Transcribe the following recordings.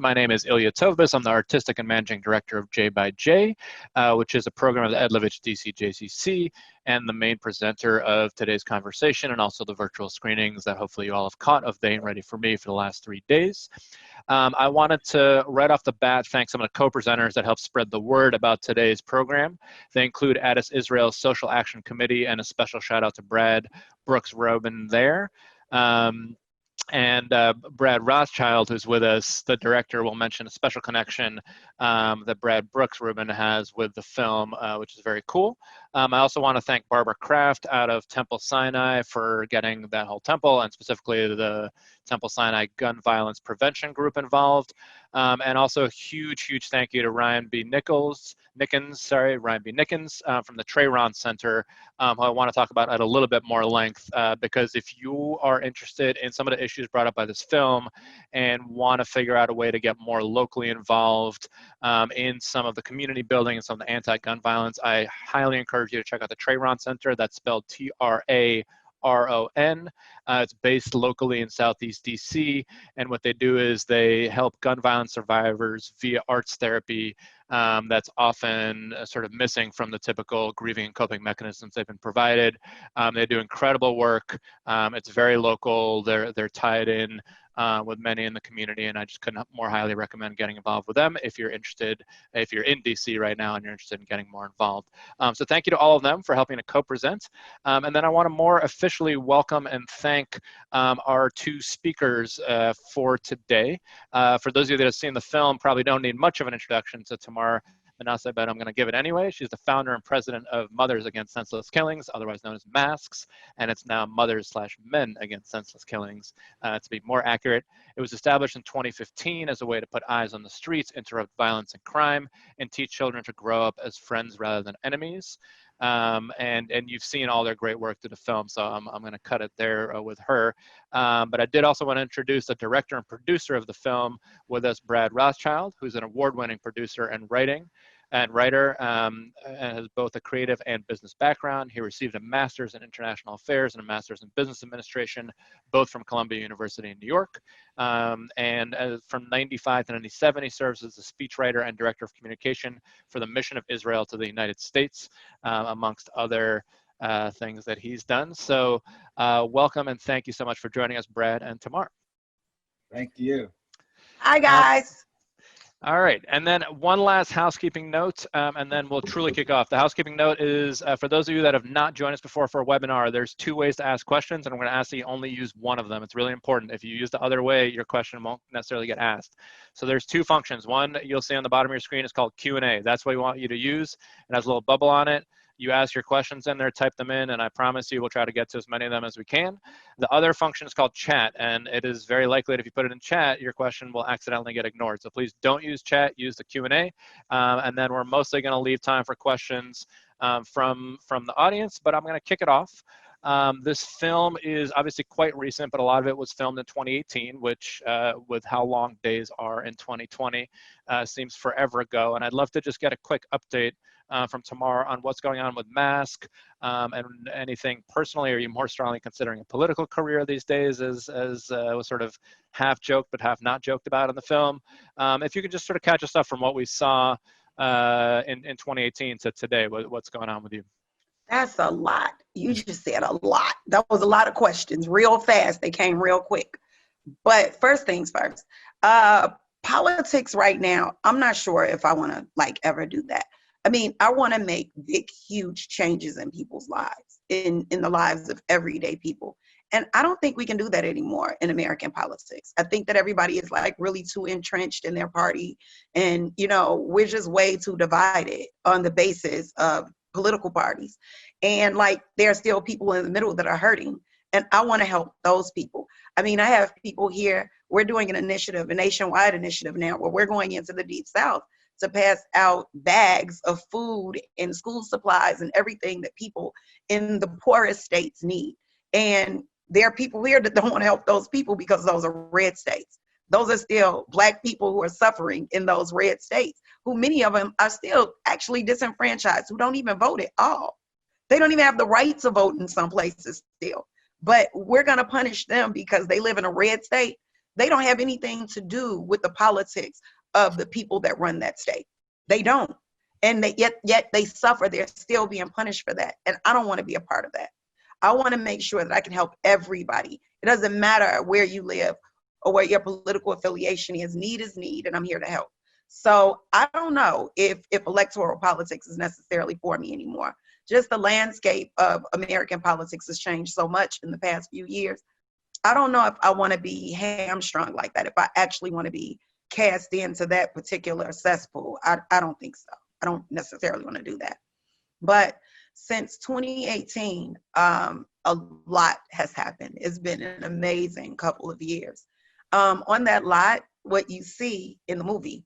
My name is Ilya Tovbis. I'm the Artistic and Managing Director of JxJ, which is a program of the Edlavitch DCJCC and the main presenter of today's conversation and also the virtual screenings that hopefully you all have caught of They Ain't Ready for Me for the last 3 days. I wanted to, right off the bat, thank some of the co-presenters that helped spread the word about today's program. They include Addis Israel's Social Action Committee, and a special shout out to Brad Robin there. And Brad Rothschild, who's with us, the director, will mention a special connection that Brad Rubin has with the film, which is very cool. I also want to thank Barbara Kraft out of Temple Sinai for getting that whole temple, and specifically the Temple Sinai Gun Violence Prevention Group involved. And also a huge thank you to Ryan B. Nickens from the Trayron Center, who I want to talk about at a little bit more length, because if you are interested in some of the issues brought up by this film and want to figure out a way to get more locally involved in some of the community building and some of the anti-gun violence, I highly encourage you to check out the Trayron Center. That's spelled Traron. It's based locally in Southeast DC, and what they do is they help gun violence survivors via arts therapy that's often sort of missing from the typical grieving and coping mechanisms they've been provided. They do incredible work. It's very local. They're tied in with many in the community, and I just couldn't more highly recommend getting involved with them if you're interested, if you're in DC right now and you're interested in getting more involved. So thank you to all of them for helping to co-present. And then I want to more officially welcome and thank our 2 speakers for today. For those of you that have seen the film, probably don't need much of an introduction to Tamar Manasseh, but I'm going to give it anyway. She's the founder and president of Mothers Against Senseless Killings, otherwise known as MASKs, and it's now Mothers/Men Against Senseless Killings, to be more accurate. It was established in 2015 as a way to put eyes on the streets, interrupt violence and crime, and teach children to grow up as friends rather than enemies. And you've seen all their great work through the film, so I'm going to cut it there with her. But I did also want to introduce the director and producer of the film with us, Brad Rothschild, who's an award-winning producer and writer, and has both a creative and business background. He received a master's in international affairs and a master's in business administration, both from Columbia University in New York. And from 95 to 97, he serves as a speechwriter and director of communication for the Mission of Israel to the United States, amongst other things that he's done. So welcome and thank you so much for joining us, Brad and Tamar. Thank you. Hi, guys. All right, and then one last housekeeping note, and then we'll truly kick off. The housekeeping note is, for those of you that have not joined us before for a webinar, there's 2 ways to ask questions, and I'm going to ask that you only use one of them. It's really important. If you use the other way, your question won't necessarily get asked. So there's 2 functions. One you'll see on the bottom of your screen is called Q&A. That's what we want you to use. It has a little bubble on it. You ask your questions in there, type them in, and I promise you we'll try to get to as many of them as we can. The other function is called chat, and it is very likely that if you put it in chat, your question will accidentally get ignored. So please don't use chat, use the Q&A, and then we're mostly going to leave time for questions from the audience, but I'm going to kick it off. This film is obviously quite recent, but a lot of it was filmed in 2018, which with how long days are in 2020 seems forever ago. And I'd love to just get a quick update from Tamar on what's going on with MASK, and anything personally. Are you more strongly considering a political career these days, as was sort of half joked but half not joked about in the film? If you could just sort of catch us up from what we saw in 2018 to today, what's going on with you? That's a lot. You just said a lot. That was a lot of questions real fast. They came real quick. But first things first, politics right now, I'm not sure if I want to ever do that. I mean, I want to make big, huge changes in people's lives, in the lives of everyday people. And I don't think we can do that anymore in American politics. I think that everybody is really too entrenched in their party. And, we're just way too divided on the basis of political parties. And there are still people in the middle that are hurting. And I want to help those people. I mean, I have people here, we're doing an initiative, a nationwide initiative now, where we're going into the Deep South to pass out bags of food and school supplies and everything that people in the poorest states need. And there are people here that don't want to help those people because those are red states. Those are still Black people who are suffering in those red states, who many of them are still actually disenfranchised, who don't even vote at all. They don't even have the right to vote in some places still. But we're going to punish them because they live in a red state. They don't have anything to do with the politics of the people that run that state. They don't. And yet they suffer. They're still being punished for that. And I don't want to be a part of that. I want to make sure that I can help everybody. It doesn't matter where you live or what your political affiliation is. Need is need, and I'm here to help. So I don't know if electoral politics is necessarily for me anymore. Just the landscape of American politics has changed so much in the past few years. I don't know if I want to be hamstrung like that, if I actually want to be cast into that particular cesspool. I don't think so. I don't necessarily want to do that. But since 2018, a lot has happened. It's been an amazing couple of years. On that lot, what you see in the movie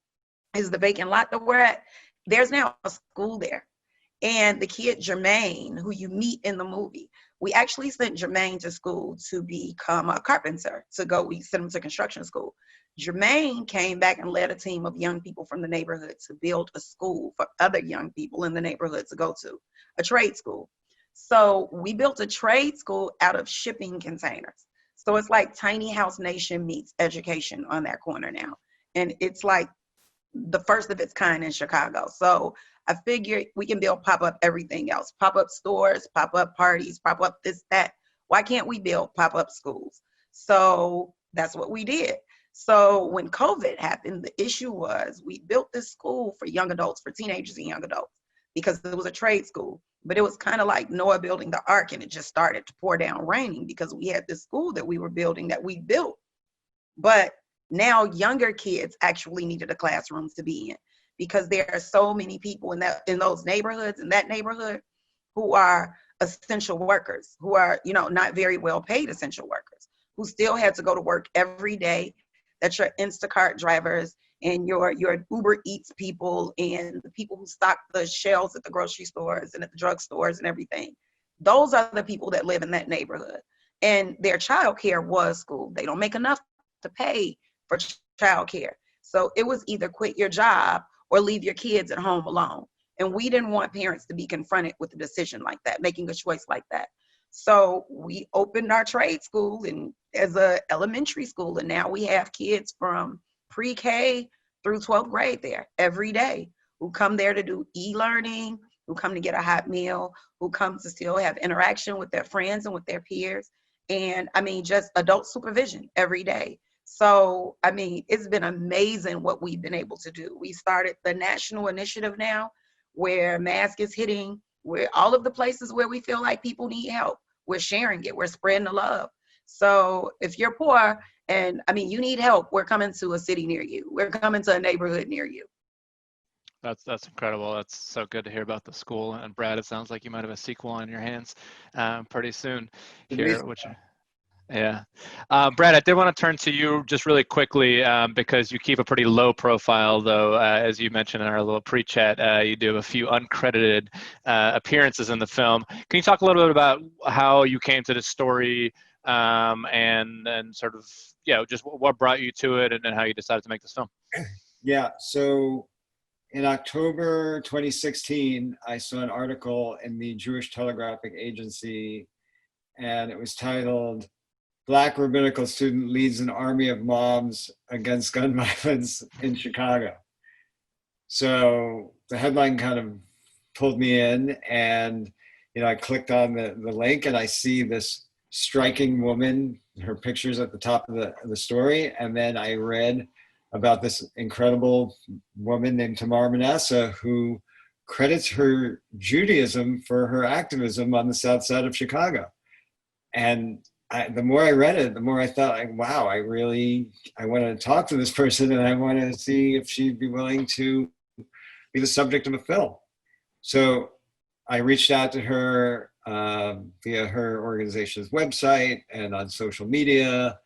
is the vacant lot that we're at. There's now a school there. And the kid Jermaine, who you meet in the movie, we actually sent Jermaine to school to become a carpenter, we sent him to construction school. Jermaine came back and led a team of young people from the neighborhood to build a school for other young people in the neighborhood to go to, a trade school. So we built a trade school out of shipping containers. So it's like Tiny House Nation meets education on that corner now. And it's like the first of its kind in Chicago. So I figured we can build pop-up everything else, pop-up stores, pop-up parties, pop-up this, that. Why can't we build pop-up schools? So that's what we did. So when COVID happened, the issue was we built this school for young adults, for teenagers and young adults, because it was a trade school. But it was kind of like Noah building the ark, and it just started to pour down raining because we had this school that we were building that we built. But now younger kids actually needed a classroom to be in, because there are so many people in those neighborhoods, in that neighborhood, who are essential workers, who are, not very well paid essential workers, who still had to go to work every day. That's your Instacart drivers and your Uber Eats people and the people who stock the shelves at the grocery stores and at the drugstores and everything. Those are the people that live in that neighborhood. And their childcare was school. They don't make enough to pay for childcare. So it was either quit your job or leave your kids at home alone. And we didn't want parents to be confronted with a decision like that, making a choice like that. So we opened our trade school and as a elementary school, and now we have kids from pre-K through 12th grade there every day who come there to do e-learning, who come to get a hot meal, who come to still have interaction with their friends and with their peers. And just adult supervision every day. So, it's been amazing what we've been able to do. We started the national initiative now where mask is hitting, where all of the places where we feel like people need help, we're sharing it, we're spreading the love. So if you're poor and you need help, we're coming to a city near you. We're coming to a neighborhood near you. That's incredible. That's so good to hear about the school. And Brad, it sounds like you might have a sequel on your hands pretty soon here, yeah. Brad, I did want to turn to you just really quickly because you keep a pretty low profile, though, as you mentioned in our little pre-chat, you do have a few uncredited appearances in the film. Can you talk a little bit about how you came to this story and sort of, just what brought you to it and how you decided to make this film? Yeah, so in October 2016, I saw an article in the Jewish Telegraphic Agency, and it was titled, "Black Rabbinical Student Leads an Army of Moms Against Gun Violence in Chicago." So the headline kind of pulled me in, and I clicked on the link, and I see this striking woman, her pictures at the top of the story, and then I read about this incredible woman named Tamar Manasseh who credits her Judaism for her activism on the south side of Chicago. And the more I read it, the more I thought, wow, I want to talk to this person, and I want to see if she'd be willing to be the subject of a film. So I reached out to her via her organization's website and on social media,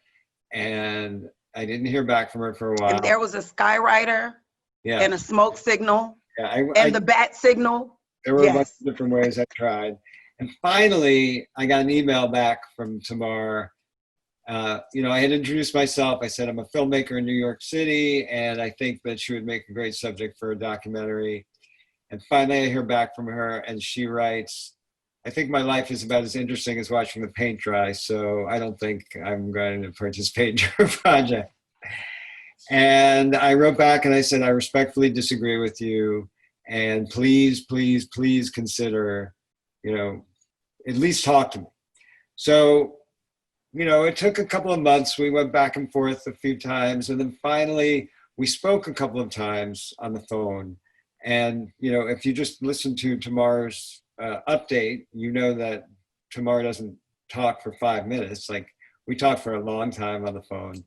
and I didn't hear back from her for a while. And there was a skywriter and a smoke signal and the bat signal. There were a bunch of different ways I tried. And finally, I got an email back from Tamar. I had introduced myself. I said, I'm a filmmaker in New York City, and I think that she would make a great subject for a documentary. And finally, I hear back from her, and she writes, I think my life is about as interesting as watching the paint dry, so I don't think I'm going to participate in your project. And I wrote back and I said, I respectfully disagree with you, and please, please, please consider, at least talk to me. So, it took a couple of months. We went back and forth a few times, and then finally we spoke a couple of times on the phone. And, if you just listen to Tamar's update, you know that Tamar doesn't talk for 5 minutes. Like, we talked for a long time on the phone.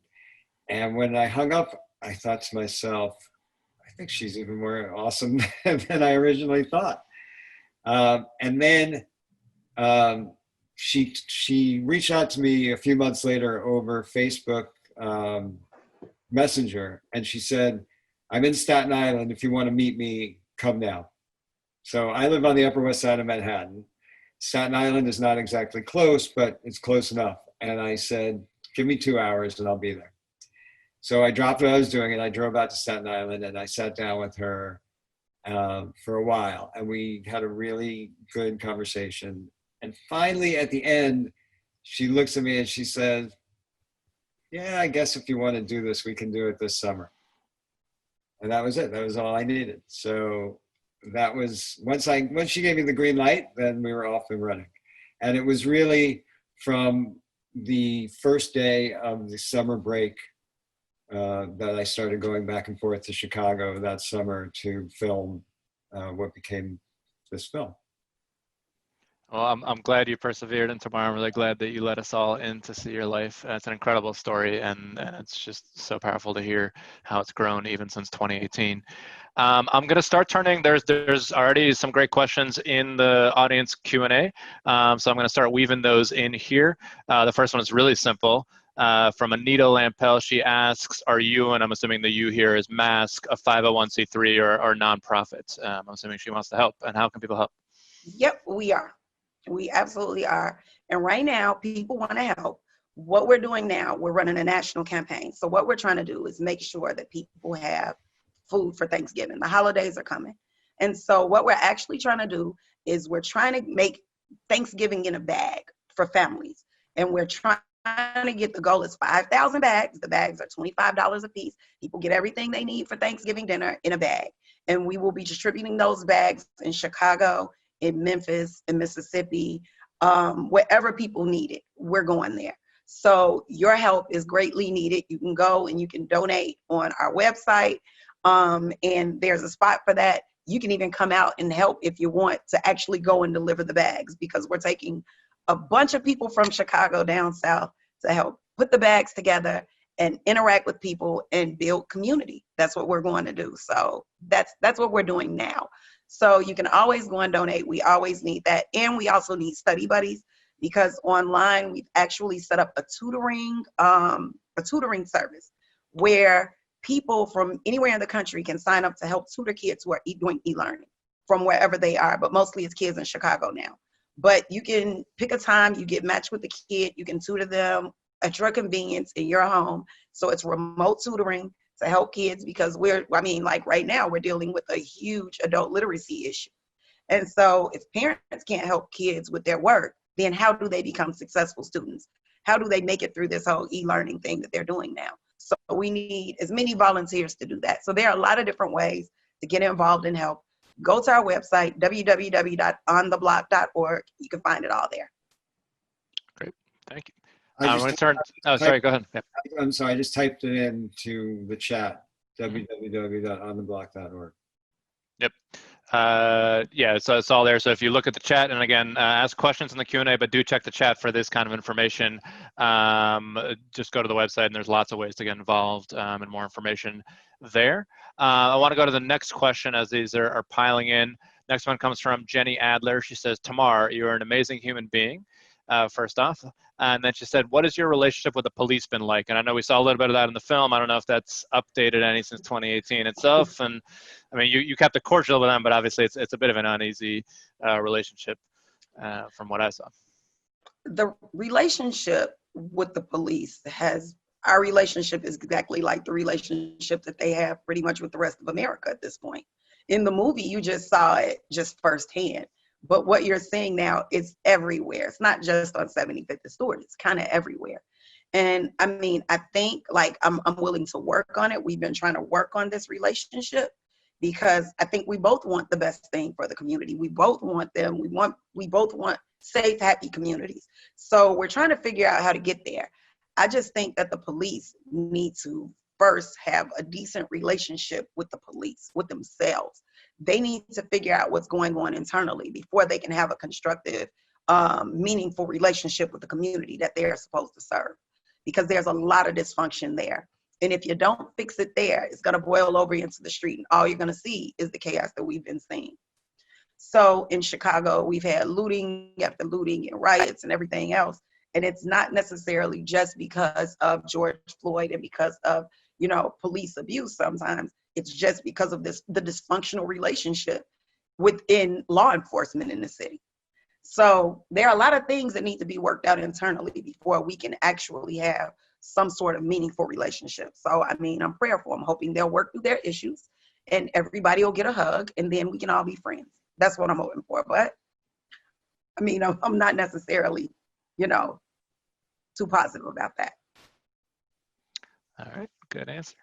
And when I hung up, I thought to myself, I think she's even more awesome than I originally thought. And then she reached out to me a few months later over Facebook Messenger, and she said, I'm in Staten Island. If you want to meet me, come down. So I live on the Upper West Side of Manhattan. Staten Island is not exactly close, but it's close enough. And I said, give me 2 hours and I'll be there. So I dropped what I was doing and I drove out to Staten Island, and I sat down with her for a while, and we had a really good conversation. And finally, at the end, she looks at me and she says, yeah, I guess if you want to do this, we can do it this summer. And that was it. That was all I needed. So that was, once she gave me the green light, then we were off and running. And it was really from the first day of the summer break that I started going back and forth to Chicago that summer to film what became this film. Well, I'm glad you persevered, and Tamar, I'm really glad that you let us all in to see your life. It's an incredible story, and it's just so powerful to hear how it's grown even since 2018. I'm going to start turning. There's already some great questions in the audience Q&A, so I'm going to start weaving those in here. The first one is really simple. From Anita Lampel, she asks, are you, and I'm assuming the you here is Mask, a 501c3 or nonprofit? I'm assuming she wants to help. And how can people help? Yep, we are. We absolutely are. And right now, people want to help. What we're doing now, we're running a national campaign. So what we're trying to do is make sure that people have food for Thanksgiving. The holidays are coming. And so what we're actually trying to do is we're trying to make Thanksgiving in a bag for families. And we're trying to get, the goal is 5,000 bags. The bags are $25 a piece. People get everything they need for Thanksgiving dinner in a bag. And we will be distributing those bags in Chicago, in Memphis, in Mississippi, wherever people need it, we're going there. So your help is greatly needed. You can go and you can donate on our website, and there's a spot for that. You can even come out and help if you want to actually go and deliver the bags, because we're taking a bunch of people from Chicago down south to help put the bags together and interact with people and build community. That's what we're going to do. So that's what we're doing now. So you can always go and donate. We always need that. And we also need study buddies, because online we've actually set up a tutoring service where people from anywhere in the country can sign up to help tutor kids who are doing e-learning from wherever they are, but mostly it's kids in Chicago now. But you can pick a time, you get matched with the kid, you can tutor them at your convenience in your home. So it's remote tutoring to help kids, because like right now we're dealing with a huge adult literacy issue. And so if parents can't help kids with their work, then how do they become successful students? How do they make it through this whole e-learning thing that they're doing now? So we need as many volunteers to do that. So there are a lot of different ways to get involved and help. Go to our website, www.ontheblock.org. You can find it all there. Great, thank you. I'm going to turn, sorry, go ahead. Yep. I'm sorry, I just typed it into the chat, www.ontheblock.org. Yep. Yeah, so it's all there. So if you look at the chat, and again, ask questions in the Q&A, but do check the chat for this kind of information. Just go to the website, and there's lots of ways to get involved and more information there. I want to go to the next question as these are piling in. Next one comes from Jenny Adler. She says, Tamar, you're an amazing human being, first off. And then she said, what has your relationship with the police been like? And I know we saw a little bit of that in the film. I don't know if that's updated any since 2018 itself. And I mean, you kept it cordial with them, but obviously it's a bit of an uneasy relationship from what I saw. The relationship with the police our relationship is exactly like the relationship that they have pretty much with the rest of America at this point. In the movie, you just saw it just firsthand. But what you're seeing now is everywhere. It's not just on 75th and Stewart. It's kind of everywhere. And I mean, I think like I'm willing to work on it. We've been trying to work on this relationship because I think we both want the best thing for the community. We both want them. We both want safe, happy communities. So we're trying to figure out how to get there. I just think that the police need to first have a decent relationship with the police, with themselves. They need to figure out what's going on internally before they can have a constructive, meaningful relationship with the community that they're supposed to serve. Because there's a lot of dysfunction there. And if you don't fix it there, it's gonna boil over into the street. And all you're gonna see is the chaos that we've been seeing. So in Chicago, we've had looting after looting and riots and everything else. And it's not necessarily just because of George Floyd and because of, you know, police abuse sometimes. It's just because of the dysfunctional relationship within law enforcement in the city. So there are a lot of things that need to be worked out internally before we can actually have some sort of meaningful relationship. So, I mean, I'm prayerful. I'm hoping they'll work through their issues and everybody will get a hug and then we can all be friends. That's what I'm hoping for. But I mean, I'm not necessarily, you know, too positive about that. All right, good answer.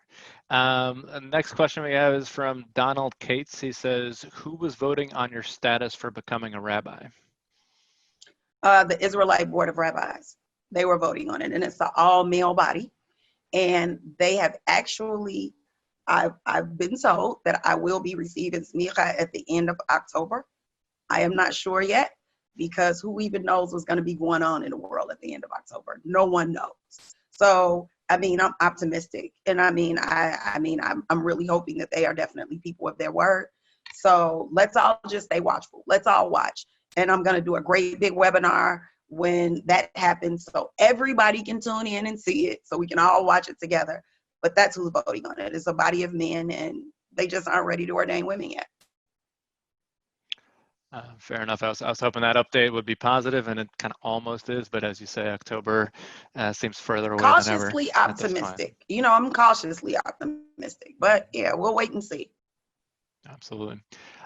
The next question we have is from Donald Cates. He says, who was voting on your status for becoming a rabbi? The Israelite Board of Rabbis. They were voting on it, and it's an all-male body. And they have actually, I've been told that I will be receiving smicha at the end of October. I am not sure yet, because who even knows what's going to be going on in the world at the end of October? No one knows. So, I mean, I'm optimistic, and I mean, I'm really hoping that they are definitely people of their word. So let's all just stay watchful. Let's all watch. And I'm going to do a great big webinar when that happens so everybody can tune in and see it so we can all watch it together. But that's who's voting on it. It's a body of men, and they just aren't ready to ordain women yet. Fair enough. I was hoping that update would be positive, and it kind of almost is. But as you say, October seems further away than ever. Cautiously optimistic. You know, I'm cautiously optimistic. But yeah, we'll wait and see. Absolutely.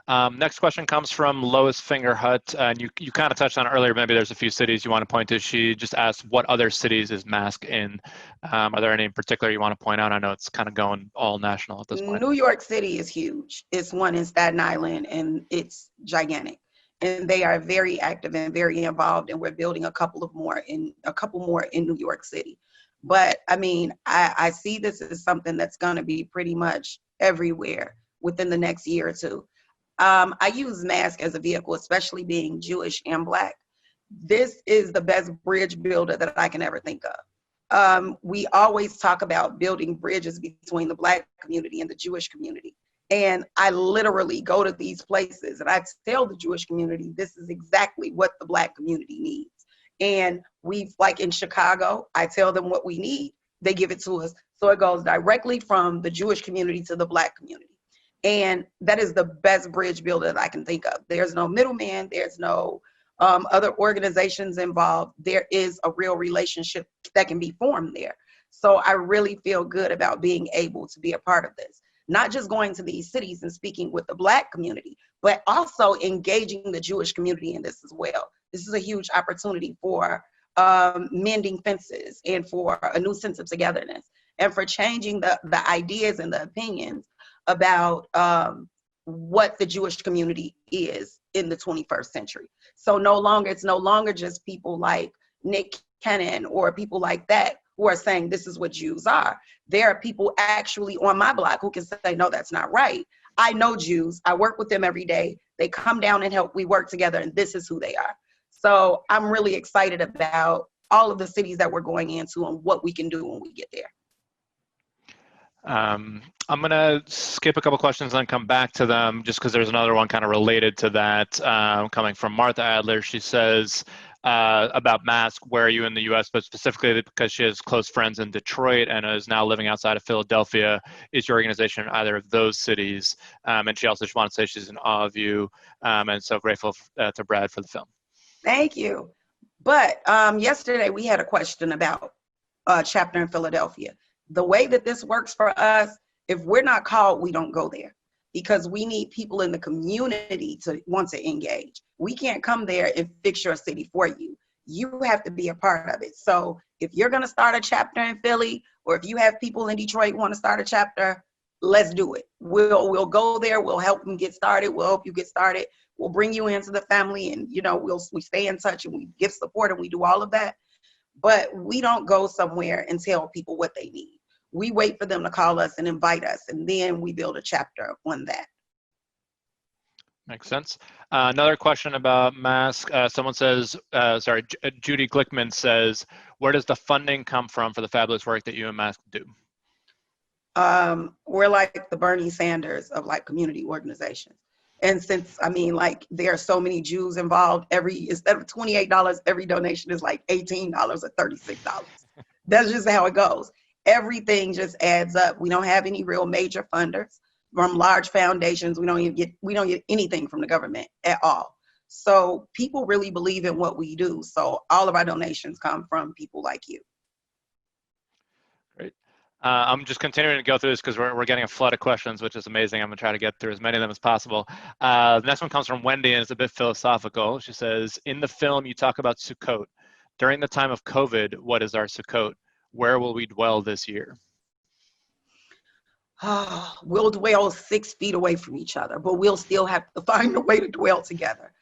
Next question comes from Lois Fingerhut, and you kind of touched on it earlier. Maybe there's a few cities you want to point to. She just asked, what other cities is mask in? Are there any in particular you want to point out? I know it's kind of going all national at this point. New York City is huge. It's one in Staten Island, and it's gigantic. And they are very active and very involved, and we're building a couple more in New York City. But I mean, I see this as something that's going to be pretty much everywhere within the next year or two. I use mask as a vehicle, especially being Jewish and Black. This is the best bridge builder that I can ever think of. We always talk about building bridges between the Black community and the Jewish community. And I literally go to these places and I tell the Jewish community, this is exactly what the Black community needs. And like in Chicago, I tell them what we need. They give it to us. So it goes directly from the Jewish community to the Black community. And that is the best bridge builder that I can think of. There's no middleman. There's no other organizations involved. There is a real relationship that can be formed there. So I really feel good about being able to be a part of this. Not just going to these cities and speaking with the Black community, but also engaging the Jewish community in this as well. This is a huge opportunity for mending fences and for a new sense of togetherness and for changing the ideas and the opinions about what the Jewish community is in the 21st century. So it's no longer just people like Nick Cannon or people like that who are saying this is what Jews are. There are people actually on my block who can say, no, that's not right. I know Jews. I work with them every day. They come down and help. We work together, and this is who they are. So I'm really excited about all of the cities that we're going into and what we can do when we get there. I'm going to skip a couple questions and then come back to them just because there's another one kind of related to that coming from Martha Adler. She says about mask, where are you in the U.S., but specifically because she has close friends in Detroit and is now living outside of Philadelphia. Is your organization in either of those cities? And she also just wanted to say she's in awe of you and so grateful to Brad for the film. Thank you. But yesterday we had a question about a chapter in Philadelphia. The way that this works for us, if we're not called, we don't go there. because we need people in the community to want to engage. We can't come there and fix your city for you. You have to be a part of it. So if you're going to start a chapter in Philly, or if you have people in Detroit want to start a chapter, let's do it. We'll go there. We'll help them get started. We'll help you get started. We'll bring you into the family, and we stay in touch, and we give support, and we do all of that. But we don't go somewhere and tell people what they need. We wait for them to call us and invite us, and then we build a chapter on that. Makes sense. Another question about masks. Someone says, Judy Glickman says, where does the funding come from for the fabulous work that you and Mask do? We're like the Bernie Sanders of like community organizations. And since, there are so many Jews involved, instead of $28, every donation is like $18 or $36. That's just how it goes. Everything just adds up. We don't have any real major funders from large foundations. We don't get anything from the government at all. So people really believe in what we do. So all of our donations come from people like you. Great. I'm just continuing to go through this because we're getting a flood of questions, which is amazing. I'm going to try to get through as many of them as possible. The next one comes from Wendy, and it's a bit philosophical. She says, in the film, you talk about Sukkot. During the time of COVID, what is our Sukkot? Where will we dwell this year? We'll dwell 6 feet away from each other, but we'll still have to find a way to dwell together.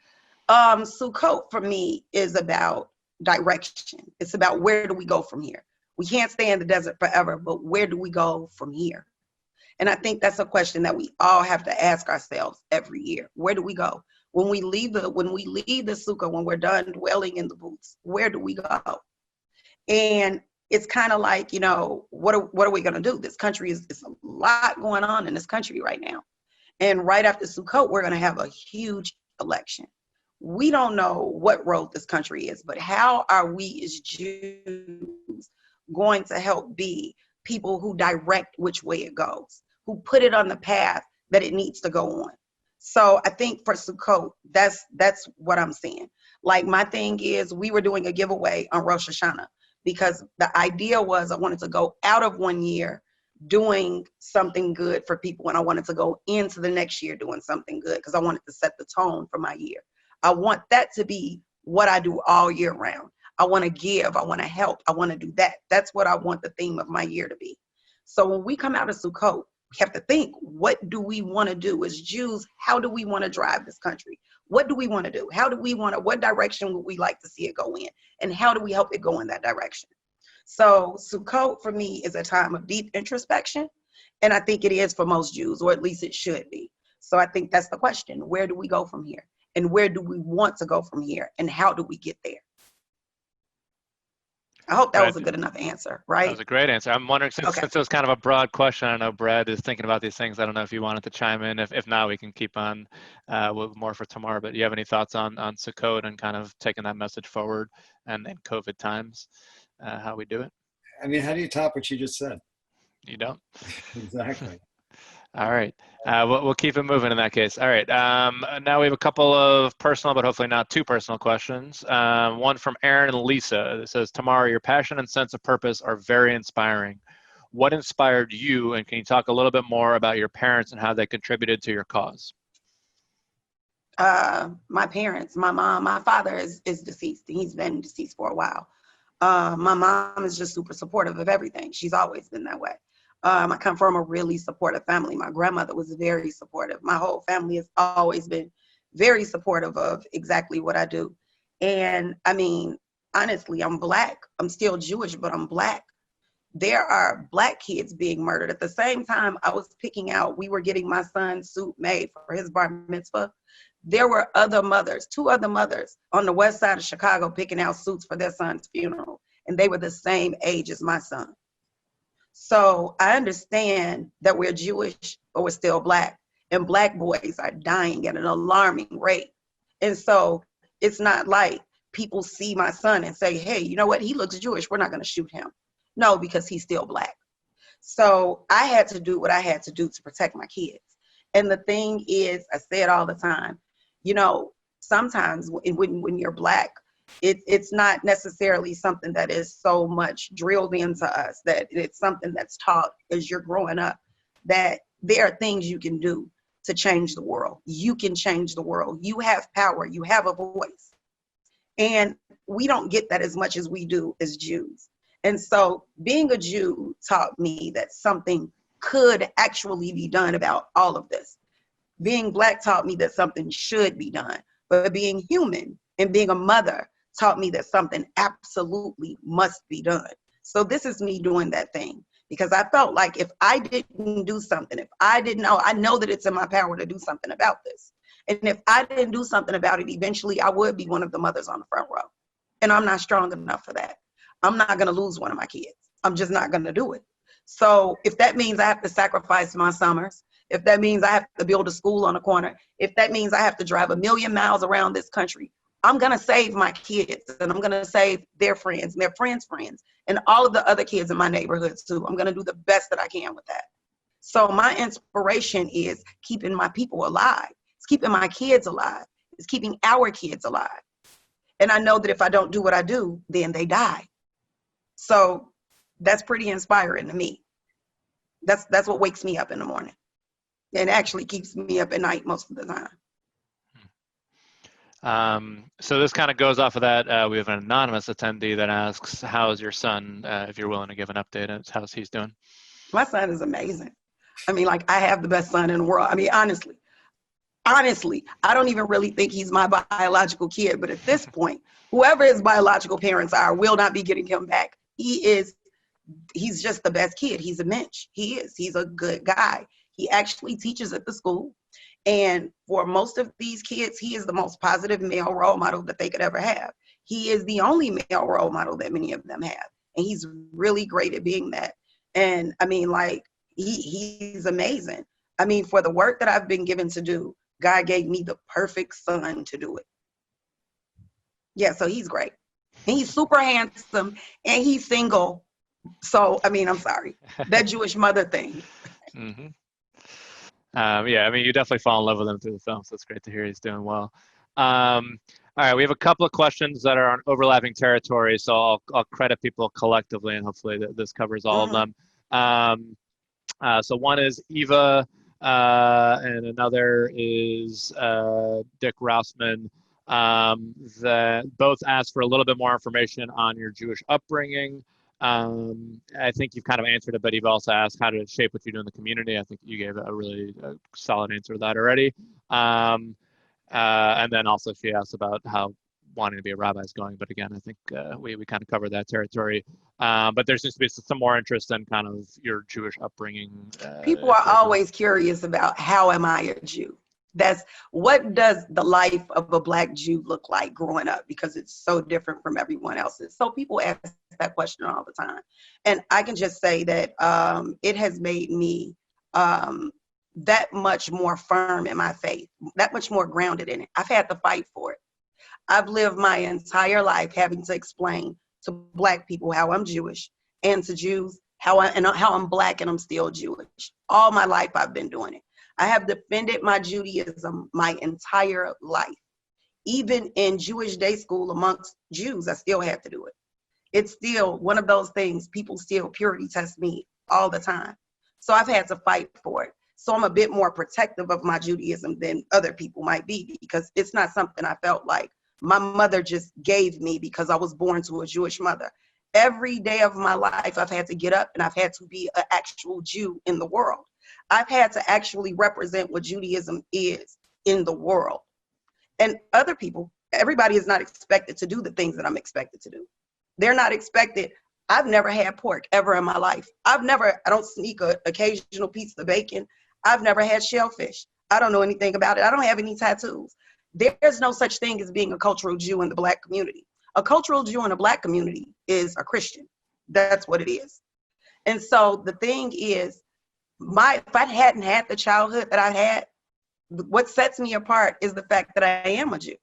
Sukkot for me is about direction. It's about where do we go from here? We can't stay in the desert forever, but where do we go from here? And I think that's a question that we all have to ask ourselves every year. Where do we go? When we leave the sukkah, when we're done dwelling in the booths, where do we go? And it's kind of like, what are we going to do? This country is a lot going on in this country right now. And right after Sukkot, we're going to have a huge election. We don't know what road this country is, but how are we as Jews going to help be people who direct which way it goes, who put it on the path that it needs to go on? So I think for Sukkot, that's what I'm saying. Like, my thing is, we were doing a giveaway on Rosh Hashanah, because the idea was I wanted to go out of one year doing something good for people, and I wanted to go into the next year doing something good, because I wanted to set the tone for my year. I want that to be what I do all year round. I want to give, I want to help, I want to do that. That's what I want the theme of my year to be. So when we come out of Sukkot, we have to think, what do we want to do as Jews? How do we want to drive this country? What do we want to do? What direction would we like to see it go in? And how do we help it go in that direction? So Sukkot for me is a time of deep introspection. And I think it is for most Jews, or at least it should be. So I think that's the question. Where do we go from here? And where do we want to go from here? And how do we get there? I hope that was a good enough answer, right? That was a great answer. I'm wondering, since it was kind of a broad question, I know Brad is thinking about these things. I don't know if you wanted to chime in. If not, we can keep on with more for tomorrow. But do you have any thoughts on Sukkot and kind of taking that message forward and in COVID times, how we do it? How do you top what you just said? You don't? Exactly. All right. We'll keep it moving in that case. All right. Now we have a couple of personal, but hopefully not too personal questions. One from Aaron and Lisa. It says, Tamar, your passion and sense of purpose are very inspiring. What inspired you? And can you talk a little bit more about your parents and how they contributed to your cause? My parents, my mom, my father is deceased. He's been deceased for a while. My mom is just super supportive of everything. She's always been that way. I come from a really supportive family. My grandmother was very supportive. My whole family has always been very supportive of exactly what I do. And honestly, I'm Black. I'm still Jewish, but I'm Black. There are Black kids being murdered. At the same time, we were getting my son's suit made for his bar mitzvah. There were two other mothers on the west side of Chicago picking out suits for their son's funeral. And they were the same age as my son. So I understand that we're Jewish, but we're still Black, and Black boys are dying at an alarming rate. And so it's not like people see my son and say, hey, you know what? He looks Jewish. We're not going to shoot him. No, because he's still Black. So I had to do what I had to do to protect my kids. And the thing is, I say it all the time, sometimes when you're Black, it's not necessarily something that is so much drilled into us, that it's something that's taught as you're growing up, that there are things you can do to change the world. You can change the world. You have power. You have a voice. And we don't get that as much as we do as Jews. And so being a Jew taught me that something could actually be done about all of this. Being Black taught me that something should be done. But being human and being a mother taught me that something absolutely must be done. So this is me doing that thing, because I felt like if I didn't do something, if I didn't know, I know that it's in my power to do something about this. And if I didn't do something about it, eventually I would be one of the mothers on the front row. And I'm not strong enough for that. I'm not going to lose one of my kids. I'm just not going to do it. So if that means I have to sacrifice my summers, if that means I have to build a school on a corner, if that means I have to drive 1,000,000 miles around this country, I'm going to save my kids, and I'm going to save their friends, their friends' friends, and all of the other kids in my neighborhoods too. I'm going to do the best that I can with that. So my inspiration is keeping my people alive. It's keeping my kids alive. It's keeping our kids alive. And I know that if I don't do what I do, then they die. So that's pretty inspiring to me. That's what wakes me up in the morning, and actually keeps me up at night most of the time. So this kind of goes off of that. We have an anonymous attendee that asks, how's your son, if you're willing to give an update on how he's doing? My son is amazing. I mean, like, I have the best son in the world. I mean, honestly, I don't even really think he's my biological kid, but at this point, whoever his biological parents are will not be getting him back. He's just the best kid. He's a mensch. He's a good guy. He actually teaches at the school. And for most of these kids, he is the most positive male role model that they could ever have. He is the only male role model that many of them have. And he's really great at being that. And I mean, like, he's amazing. I mean, for the work that I've been given to do, God gave me the perfect son to do it. Yeah, so he's great. And he's super handsome, and he's single. So, I mean, I'm sorry, that Jewish mother thing. Mm-hmm. Yeah, I mean, you definitely fall in love with him through the film, so it's great to hear he's doing well. All right, we have a couple of questions that are on overlapping territory, so I'll credit people collectively, and hopefully this covers all of them. So one is Eva, and another is Dick Rousman. That both asked for a little bit more information on your Jewish upbringing. I think you've kind of answered it, but you've also asked how to shape what you do in the community. I think you gave a really solid answer to that already. And then also she asked about how wanting to be a rabbi is going, but again, I think we kind of covered that territory. But there seems to be some more interest in kind of your Jewish upbringing. People are always curious about, how am I a Jew? That's what does the life of a Black Jew look like growing up, because it's so different from everyone else's. So people ask that question all the time. And I can just say that it has made me that much more firm in my faith, that much more grounded in it. I've had to fight for it. I've lived my entire life having to explain to Black people how I'm Jewish, and to Jews how I'm Black and I'm still Jewish. All my life I've been doing it. I have defended my Judaism my entire life. Even in Jewish day school amongst Jews, I still have to do it. It's still one of those things, people still purity test me all the time. So I've had to fight for it. So I'm a bit more protective of my Judaism than other people might be, because it's not something I felt like my mother just gave me because I was born to a Jewish mother. Every day of my life, I've had to get up and I've had to be an actual Jew in the world. I've had to actually represent what Judaism is in the world. And other people, everybody is not expected to do the things that I'm expected to do. They're not expected. I've never had pork ever in my life. I don't sneak an occasional piece of bacon. I've never had shellfish. I don't know anything about it. I don't have any tattoos. There's no such thing as being a cultural Jew in the Black community. A cultural Jew in a Black community is a Christian. That's what it is. And so the thing is, if I hadn't had the childhood that I had, what sets me apart is the fact that I am a Jew.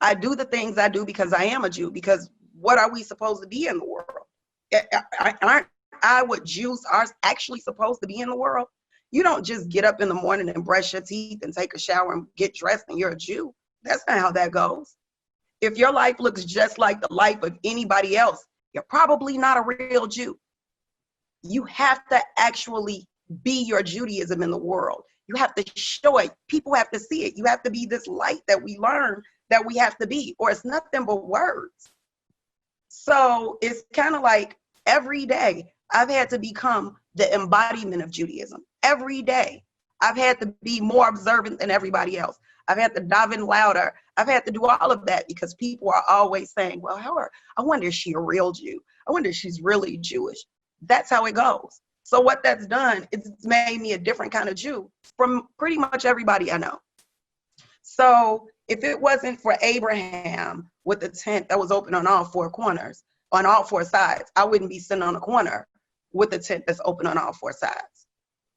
I do the things I do because I am a Jew, because what are we supposed to be in the world? Aren't I what Jews are actually supposed to be in the world? You don't just get up in the morning and brush your teeth and take a shower and get dressed and you're a Jew. That's not how that goes. If your life looks just like the life of anybody else, you're probably not a real Jew. You have to actually be your Judaism in the world. You have to show it. People have to see it. You have to be this light that we learn that we have to be, or it's nothing but words. So it's kind of like every day I've had to become the embodiment of Judaism. Every day I've had to be more observant than everybody else. I've had to dive in louder. I've had to do all of that because people are always saying, well, I wonder if she's a real Jew. I wonder if she's really Jewish. That's how it goes. So what that's done, it's made me a different kind of Jew from pretty much everybody I know. So if it wasn't for Abraham with a tent that was open on all four corners, on all four sides, I wouldn't be sitting on a corner with a tent that's open on all four sides.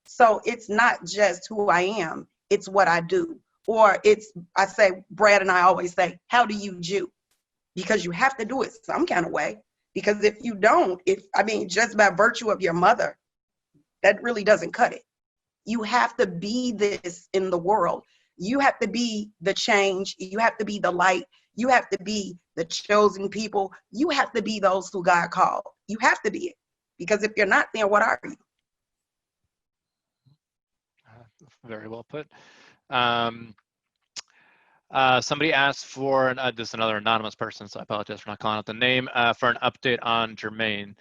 So it's not just who I am, it's what I do. Or I say, Brad and I always say, how do you Jew? Because you have to do it some kind of way. Because if you don't, just by virtue of your mother, that really doesn't cut it. You have to be this in the world. You have to be the change. You have to be the light. You have to be the chosen people. You have to be those who God called. You have to be it. Because if you're not, then what are you? Very well put. Somebody asked for, this is another anonymous person, so I apologize for not calling out the name, for an update on Jermaine.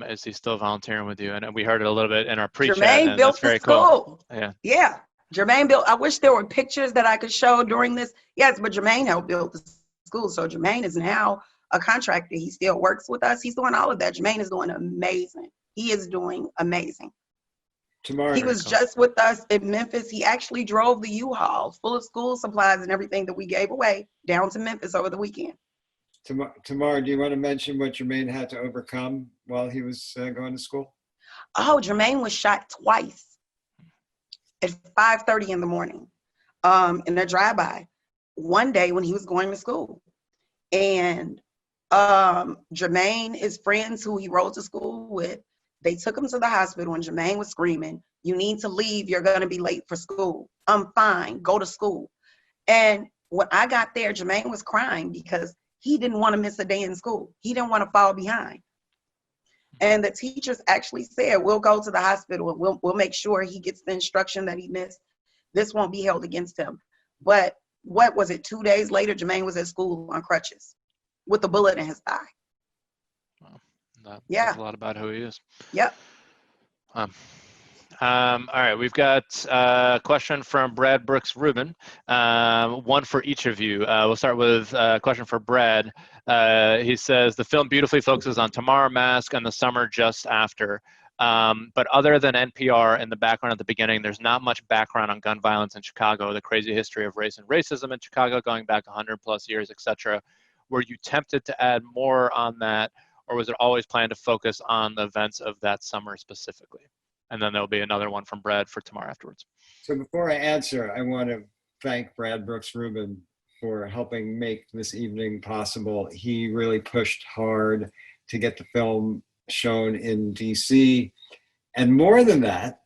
Is he still volunteering with you? And we heard it a little bit in our pre-chat, Jermaine and built that's very the school. cool. Yeah. Jermaine built, I wish there were pictures that I could show during this. Yes, but Jermaine helped build the school. So Jermaine is now a contractor. He still works with us. He's doing all of that. Jermaine is doing amazing. He is doing amazing. Tomorrow. He was just with us in Memphis. He actually drove the U-Haul full of school supplies and everything that we gave away down to Memphis over the weekend. Tamar, do you want to mention what Jermaine had to overcome while he was going to school? Oh, Jermaine was shot twice at 5:30 in the morning in a drive-by one day when he was going to school. And Jermaine, his friends who he rode to school with, they took him to the hospital and Jermaine was screaming, you need to leave, you're gonna be late for school. I'm fine, go to school. And when I got there, Jermaine was crying because he didn't want to miss a day in school. He didn't want to fall behind. And the teachers actually said, we'll go to the hospital and we'll make sure he gets the instruction that he missed. This won't be held against him. But what was it, 2 days later, Jermaine was at school on crutches with a bullet in his thigh. Well, that says a lot about who he is. Yep. All right, we've got a question from Brad Brooks Rubin, one for each of you. We'll start with a question for Brad. He says, the film beautifully focuses on Tamar Manasseh and the summer just after. But other than NPR in the background at the beginning, there's not much background on gun violence in Chicago, the crazy history of race and racism in Chicago going back 100 plus years, etc. Were you tempted to add more on that, or was it always planned to focus on the events of that summer specifically? And then there'll be another one from Brad for Tamar afterwards. So before I answer, I want to thank Brad Brooks Rubin for helping make this evening possible. He really pushed hard to get the film shown in DC. And more than that,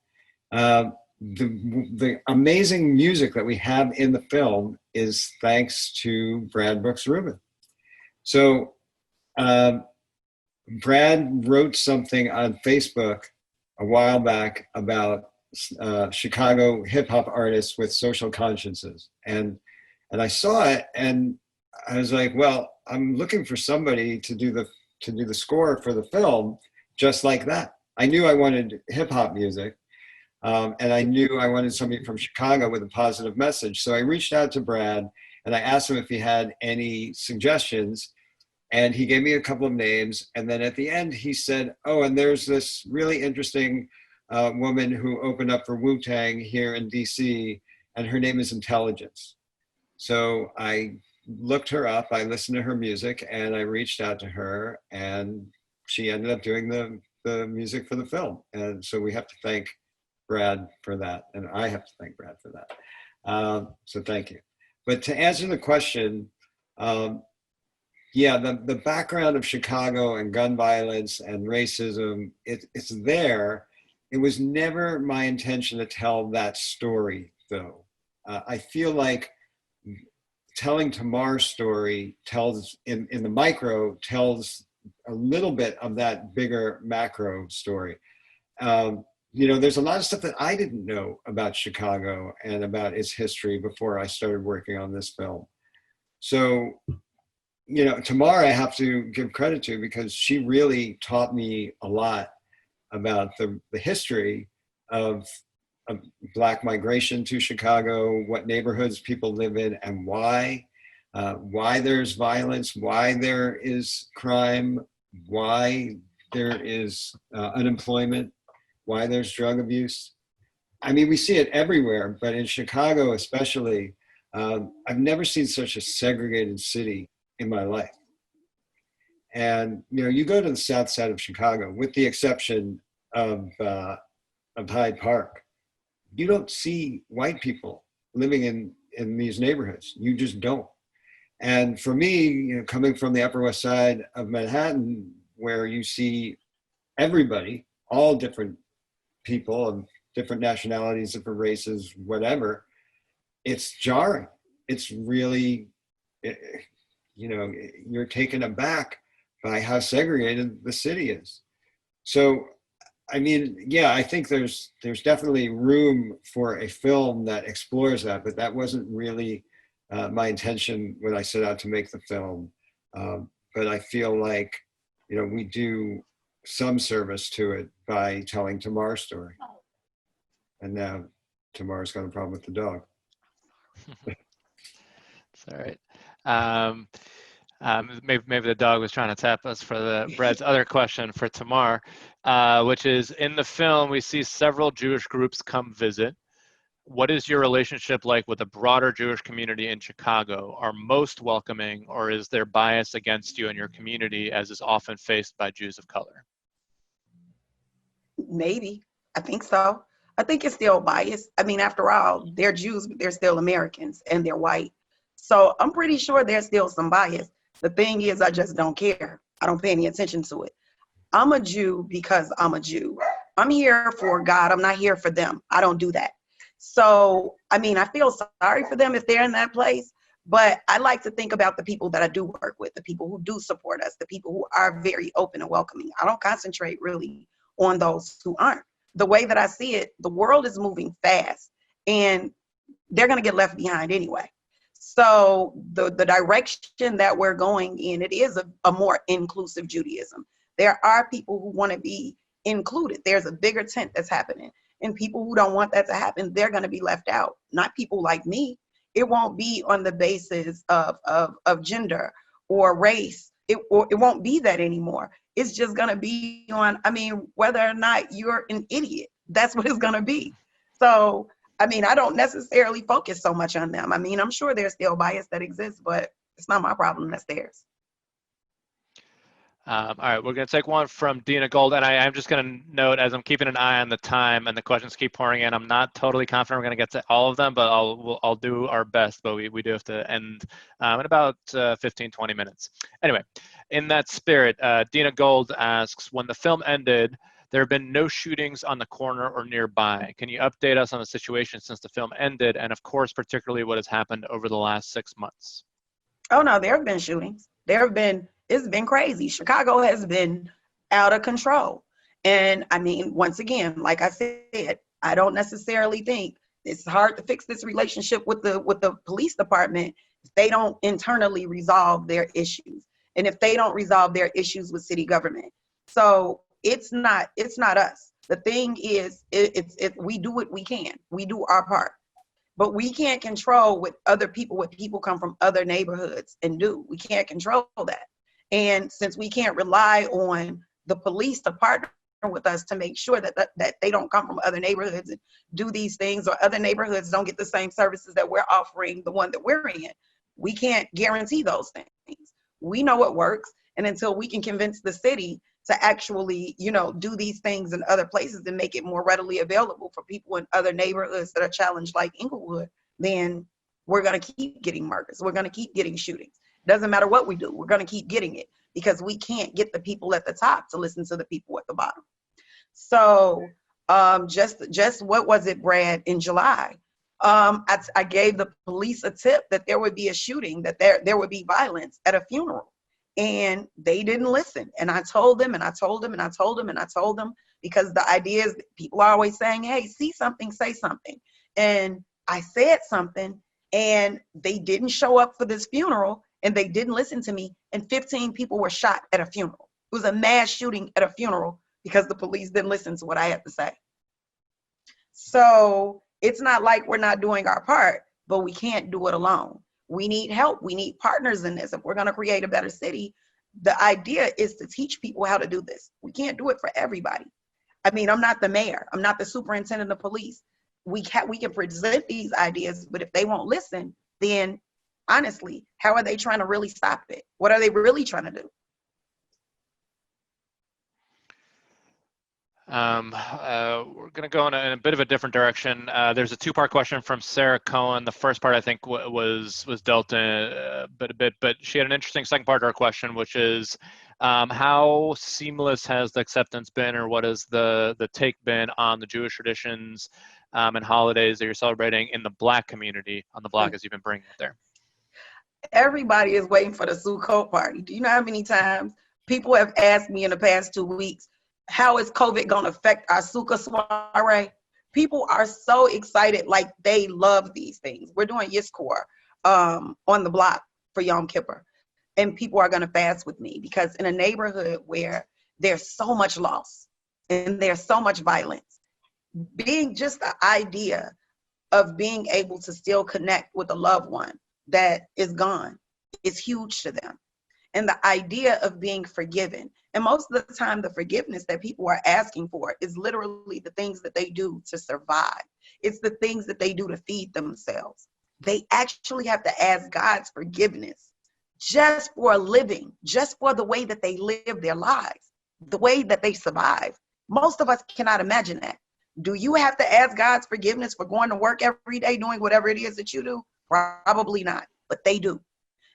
the amazing music that we have in the film is thanks to Brad Brooks Rubin. So Brad wrote something on Facebook a while back about Chicago hip hop artists with social consciences. And I saw it and I was like, well, I'm looking for somebody to do the score for the film just like that. I knew I wanted hip hop music and I knew I wanted somebody from Chicago with a positive message. So I reached out to Brad and I asked him if he had any suggestions. And he gave me a couple of names. And then at the end, he said, oh, and there's this really interesting woman who opened up for Wu-Tang here in DC, and her name is Intelligence. So I looked her up, I listened to her music, and I reached out to her, and she ended up doing the music for the film. And so we have to thank Brad for that, and I have to thank Brad for that. So thank you. But to answer the question, yeah, the background of Chicago and gun violence and racism, it's there. It was never my intention to tell that story, though. I feel like telling Tamar's story tells, in the micro, tells a little bit of that bigger macro story. there's a lot of stuff that I didn't know about Chicago and about its history before I started working on this film. So, Tamar, I have to give credit to because she really taught me a lot about the history of Black migration to Chicago, what neighborhoods people live in, and why there's violence, why there is crime, why there is unemployment, why there's drug abuse. I mean, we see it everywhere, but in Chicago especially, I've never seen such a segregated city in my life. And, you go to the south side of Chicago, with the exception of Hyde Park, you don't see white people living in these neighborhoods. You just don't. And for me, coming from the Upper West Side of Manhattan, where you see everybody, all different people of different nationalities, different races, whatever, it's jarring. It's really, you're taken aback by how segregated the city is. So, I mean, yeah, I think there's definitely room for a film that explores that, but that wasn't really my intention when I set out to make the film. But I feel like, we do some service to it by telling Tamar's story. And now Tamar's got a problem with the dog. It's all right. Maybe the dog was trying to tap us for Brad's other question for Tamar, which is, in the film, we see several Jewish groups come visit. What is your relationship like with the broader Jewish community in Chicago? Are most welcoming, or is there bias against you and your community, as is often faced by Jews of color? Maybe. I think so. I think it's still biased. I mean, after all, they're Jews, but they're still Americans and they're white. So I'm pretty sure there's still some bias. The thing is, I just don't care. I don't pay any attention to it. I'm a Jew because I'm a Jew. I'm here for God. I'm not here for them. I don't do that. So, I mean, I feel sorry for them if they're in that place, but I like to think about the people that I do work with, the people who do support us, the people who are very open and welcoming. I don't concentrate really on those who aren't. The way that I see it, the world is moving fast and they're going to get left behind anyway. So the direction that we're going in, it is a more inclusive Judaism. There are people who want to be included. There's a bigger tent that's happening. And people who don't want that to happen, they're going to be left out. Not people like me. It won't be on the basis of gender or race. It won't be that anymore. It's just going to be on, I mean, whether or not you're an idiot. That's what it's going to be. So, I mean, I don't necessarily focus so much on them. I mean, I'm sure there's still bias that exists, but it's not my problem. That's theirs. All right, we're going to take one from Dina Gold, and I'm just going to note, as I'm keeping an eye on the time and the questions keep pouring in, I'm not totally confident we're going to get to all of them, but I'll do our best, but we do have to end in about 15, 20 minutes. Anyway, in that spirit, Dina Gold asks, when the film ended, there have been no shootings on the corner or nearby. Can you update us on the situation since the film ended, and of course, particularly what has happened over the last 6 months? Oh, no, there have been shootings. It's been crazy. Chicago has been out of control. And I mean, once again, like I said, I don't necessarily think it's hard to fix this relationship with the police department if they don't internally resolve their issues. And if they don't resolve their issues with city government. So it's not us. The thing is, we do what we can. We do our part. But we can't control what people come from other neighborhoods and do. We can't control that. And since we can't rely on the police to partner with us to make sure that they don't come from other neighborhoods and do these things, or other neighborhoods don't get the same services that we're offering the one that we're in, we can't guarantee those things. We know what works. And until we can convince the city to actually, do these things in other places and make it more readily available for people in other neighborhoods that are challenged like Inglewood, then we're going to keep getting murders. We're going to keep getting shootings. Doesn't matter what we do. We're going to keep getting it because we can't get the people at the top to listen to the people at the bottom. So just what was it, Brad, in July? I gave the police a tip that there would be a shooting, that there would be violence at a funeral. And they didn't listen. And I told them, and I told them, and I told them, and I told them. because the idea is people are always saying, hey, see something, say something. And I said something and they didn't show up for this funeral and they didn't listen to me, and 15 people were shot at a funeral. It was a mass shooting at a funeral because the police didn't listen to what I had to say. So it's not like we're not doing our part, but we can't do it alone. We need help. We need partners in this. If we're going to create a better city, the idea is to teach people how to do this. We can't do it for everybody. I mean, I'm not the mayor. I'm not the superintendent of police. We can present these ideas, but if they won't listen, then honestly, how are they trying to really stop it? What are they really trying to do? We're going to go in a bit of a different direction. There's a two-part question from Sarah Cohen. The first part, I think, was dealt in a bit, but she had an interesting second part to her question, which is how seamless has the acceptance been, or what has the take been on the Jewish traditions and holidays that you're celebrating in the Black community on the block as you've been bringing it there? Everybody is waiting for the Sukkot party. Do you know how many times people have asked me in the past 2 weeks, how is COVID going to affect our Sukkah soiree? People are so excited, like they love these things. We're doing Yizkor on the block for Yom Kippur. And people are going to fast with me because in a neighborhood where there's so much loss and there's so much violence, being just the idea of being able to still connect with a loved one that is gone is huge to them. And the idea of being forgiven. And most of the time, the forgiveness that people are asking for is literally the things that they do to survive. It's the things that they do to feed themselves. They actually have to ask God's forgiveness just for living, just for the way that they live their lives, the way that they survive. Most of us cannot imagine that. Do you have to ask God's forgiveness for going to work every day, doing whatever it is that you do? Probably not, but they do.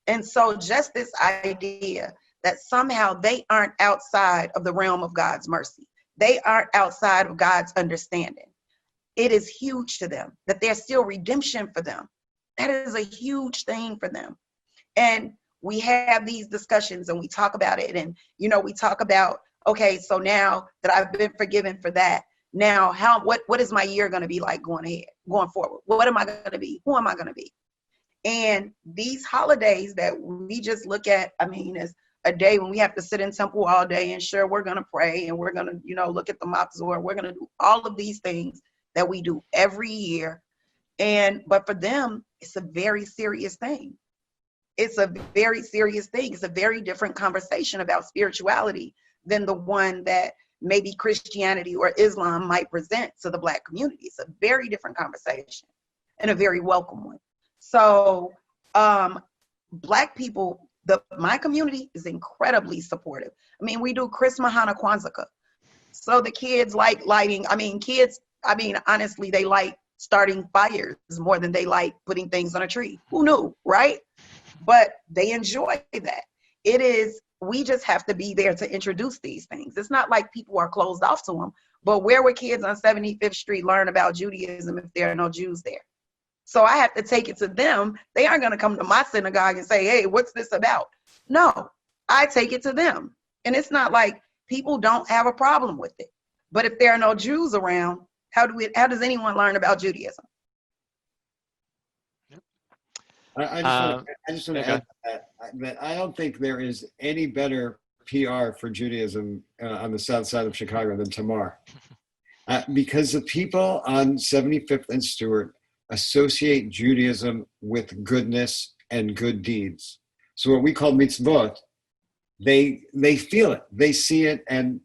And so just this idea that somehow they aren't outside of the realm of God's mercy. They aren't outside of God's understanding. It is huge to them that there's still redemption for them. That is a huge thing for them. And we have these discussions and we talk about it. And, you know, we talk about, okay, so now that I've been forgiven for that, now what is my year going to be like going forward? What am I going to be? Who am I going to be? And these holidays that we just look at, I mean, as a day when we have to sit in temple all day and sure, we're going to pray and we're going to, you know, look at the Matzor. We're going to do all of these things that we do every year. But for them, it's a very serious thing. It's a very serious thing. It's a very different conversation about spirituality than the one that maybe Christianity or Islam might present to the Black community. It's a very different conversation and a very welcome one. So Black people, my community is incredibly supportive. I mean, we do Chris Mahana Kwanzaa. So the kids like lighting, honestly, they like starting fires more than they like putting things on a tree. Who knew, right? But they enjoy that. We just have to be there to introduce these things. It's not like people are closed off to them, but where would kids on 75th Street learn about Judaism if there are no Jews there? So I have to take it to them. They aren't going to come to my synagogue and say, hey, what's this about? No, I take it to them. And it's not like people don't have a problem with it. But if there are no Jews around, how does anyone learn about Judaism? I just want to add that I don't think there is any better PR for Judaism on the south side of Chicago than Tamar. Because the people on 75th and Stewart associate Judaism with goodness and good deeds. So what we call mitzvot, they feel it, they see it, and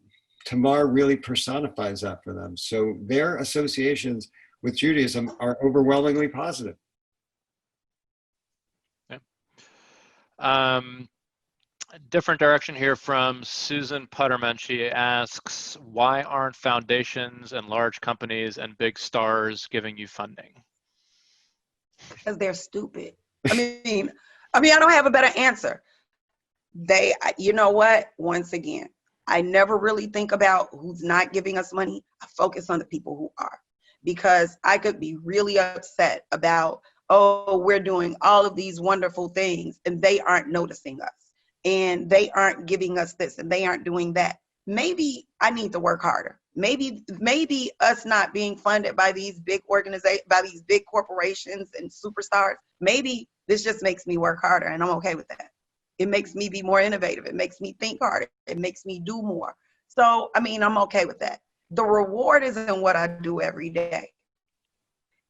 Tamar really personifies that for them. So their associations with Judaism are overwhelmingly positive. Different direction here from Susan Putterman. She asks, why aren't foundations and large companies and big stars giving you funding? Because they're stupid. I mean, I don't have a better answer. You know what? Once again, I never really think about who's not giving us money. I focus on the people who are, because I could be really upset about, oh, we're doing all of these wonderful things and they aren't noticing us and they aren't giving us this and they aren't doing that. Maybe I need to work harder. Maybe us not being funded by these big by these big corporations and superstars, maybe this just makes me work harder, and I'm okay with that. It makes me be more innovative. It makes me think harder. It makes me do more. So, I mean, I'm okay with that. The reward is in what I do every day.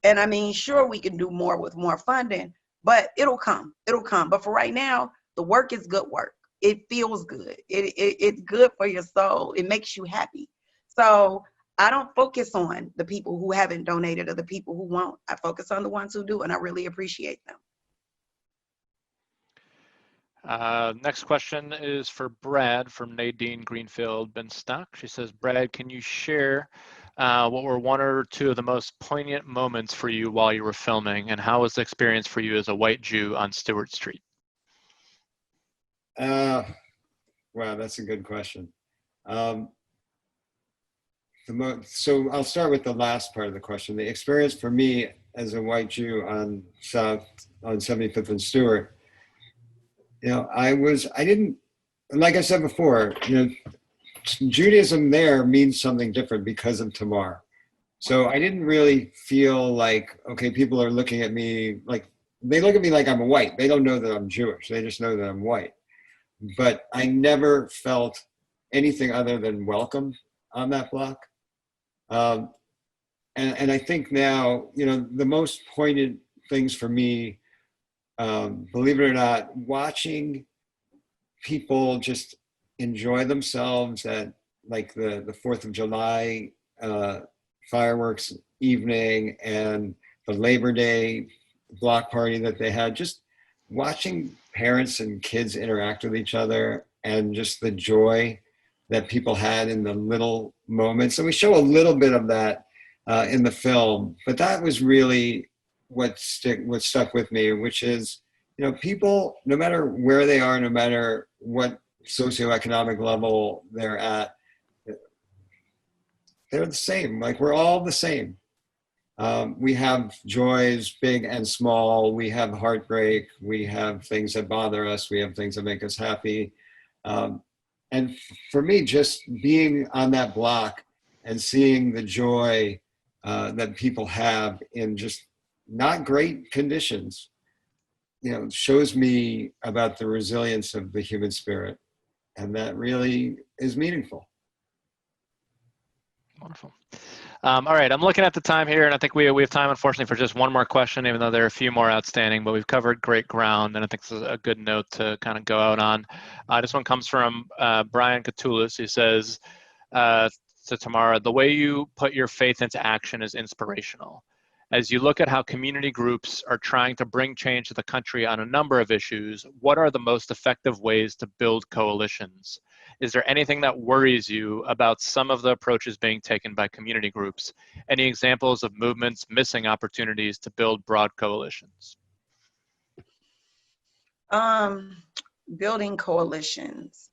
And I mean, sure, we can do more with more funding, but it'll come. It'll come. But for right now, the work is good work. It feels good. It's good for your soul. It makes you happy. So I don't focus on the people who haven't donated or the people who won't. I focus on the ones who do, and I really appreciate them. Next question is for Brad from Nadine Greenfield Benstock. She says, Brad, can you share what were one or two of the most poignant moments for you while you were filming, and how was the experience for you as a white Jew on Stewart Street? Wow, that's a good question. So I'll start with the last part of the question. The experience for me as a white Jew on 75th and Stewart, I didn't, like I said before, Judaism there means something different because of Tamar. So I didn't really feel like, okay, people are looking at me like, they look at me like I'm white. They don't know that I'm Jewish. They just know that I'm white. But I never felt anything other than welcome on that block. And I think now, the most poignant things for me, believe it or not, watching people just enjoy themselves at like the 4th of July fireworks evening and the Labor Day block party that they had, just watching parents and kids interact with each other and just the joy that people had in the little moments. And we show a little bit of that in the film, but that was really what stuck with me, which is, people, no matter where they are, no matter what socioeconomic level they're at, they're the same. Like, we're all the same. We have joys, big and small. We have heartbreak. We have things that bother us. We have things that make us happy. And for me, just being on that block and seeing the joy that people have in just not great conditions, shows me about the resilience of the human spirit. And that really is meaningful. Wonderful. All right, I'm looking at the time here, and I think we have time, unfortunately, for just one more question, even though there are a few more outstanding, but we've covered great ground, and I think this is a good note to kind of go out on. This one comes from Brian Catullus. He says, to Tamara, the way you put your faith into action is inspirational. As you look at how community groups are trying to bring change to the country on a number of issues, what are the most effective ways to build coalitions? Is there anything that worries you about some of the approaches being taken by community groups? Any examples of movements missing opportunities to build broad coalitions? Building coalitions.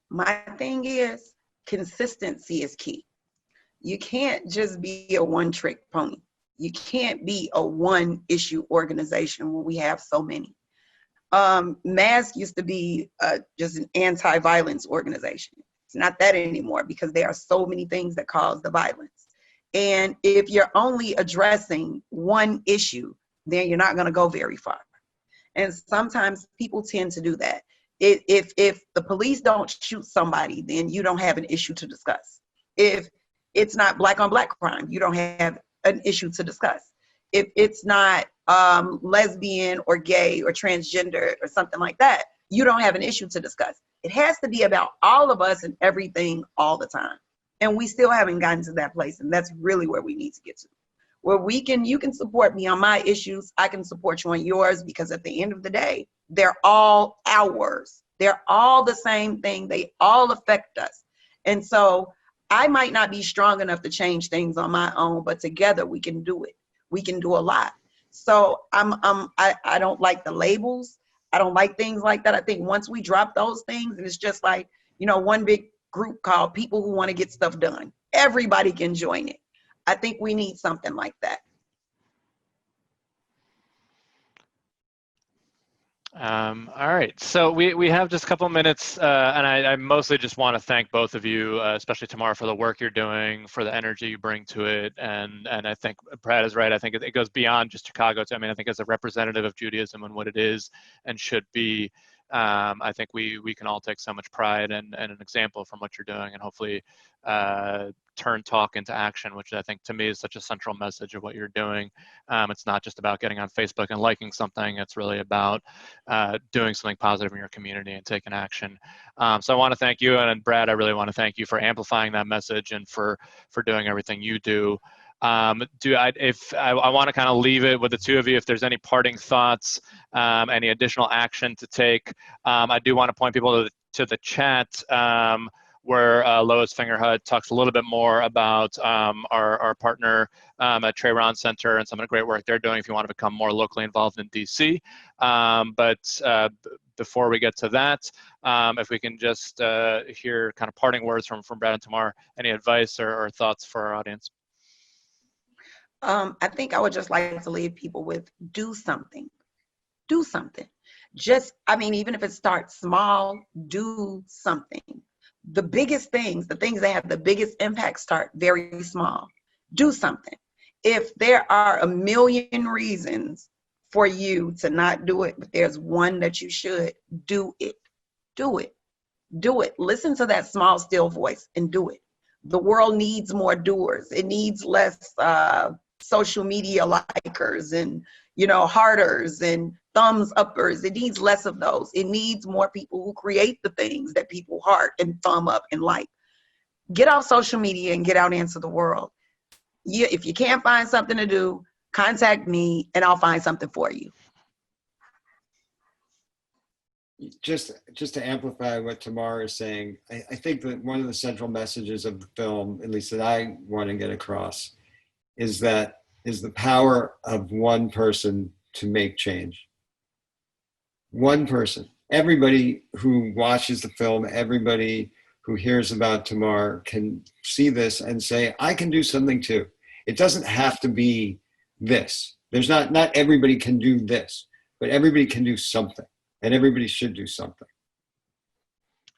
My thing is, consistency is key. You can't just be a one-trick pony. You can't be a one-issue organization when we have so many. MASC used to be just an anti-violence organization. It's not that anymore because there are so many things that cause the violence. And if you're only addressing one issue, then you're not going to go very far. And sometimes people tend to do that. If the police don't shoot somebody, then you don't have an issue to discuss. If it's not black on black crime, you don't have an issue to discuss. If it's not lesbian or gay or transgender or something like that, you don't have an issue to discuss. It has to be about all of us and everything all the time. And we still haven't gotten to that place. And that's really where we need to get to. Where you can support me on my issues, I can support you on yours, because at the end of the day, they're all ours. They're all the same thing. They all affect us. And so I might not be strong enough to change things on my own, but together we can do it. We can do a lot. So I don't like the labels. I don't like things like that. I think once we drop those things, and it's just like, one big group called People Who Want to Get Stuff Done. Everybody can join it. I think we need something like that. All right, so we have just a couple minutes, and I mostly just want to thank both of you, especially Tamar, for the work you're doing, for the energy you bring to it, and I think Brad is right. I think it goes beyond just Chicago. I mean, I think as a representative of Judaism and what it is and should be, I think we can all take so much pride and an example from what you're doing, and hopefully turn talk into action, which I think to me is such a central message of what you're doing. It's not just about getting on Facebook and liking something. It's really about doing something positive in your community and taking action. So I want to thank you, and Brad, I really want to thank you for amplifying that message and for doing everything you do. I want to kind of leave it with the two of you. If there's any parting thoughts, any additional action to take, I do want to point people to the chat. Where Lois Fingerhut talks a little bit more about our partner at Trey Ron Center and some of the great work they're doing if you want to become more locally involved in DC. But before we get to that, if we can just hear kind of parting words from Brad and Tamar, any advice or thoughts for our audience? I think I would just like to leave people with do something. Do something. Just, I mean, even if it starts small, do something. The biggest things, the things that have the biggest impact start very small. Do something. If there are a million reasons for you to not do it, but there's one that you should, do it. Do it. Do it. Listen to that small, still voice and do it. The world needs more doers. It needs less social media likers and, hearters and thumbs uppers. It needs less of those. It needs more people who create the things that people heart and thumb up and like. Get off social media and get out into the world. If you can't find something to do, contact me and I'll find something for you. Just to amplify what Tamar is saying, I think that one of the central messages of the film, at least that I want to get across, is the power of one person to make change. One person. Everybody who watches the film, everybody who hears about Tamar can see this and say, I can do something too. It doesn't have to be this. There's not everybody can do this, but everybody can do something, and everybody should do something.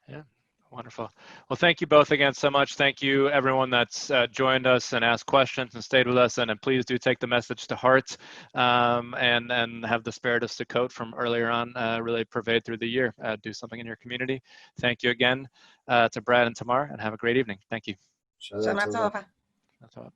Yeah. Wonderful. Well, thank you both again so much. Thank you, everyone that's joined us and asked questions and stayed with us. And please do take the message to heart and have the spirit of Sukkot from earlier on really pervade through the year. Do something in your community. Thank you again to Brad and Tamar, and have a great evening. Thank you. Shana Tova.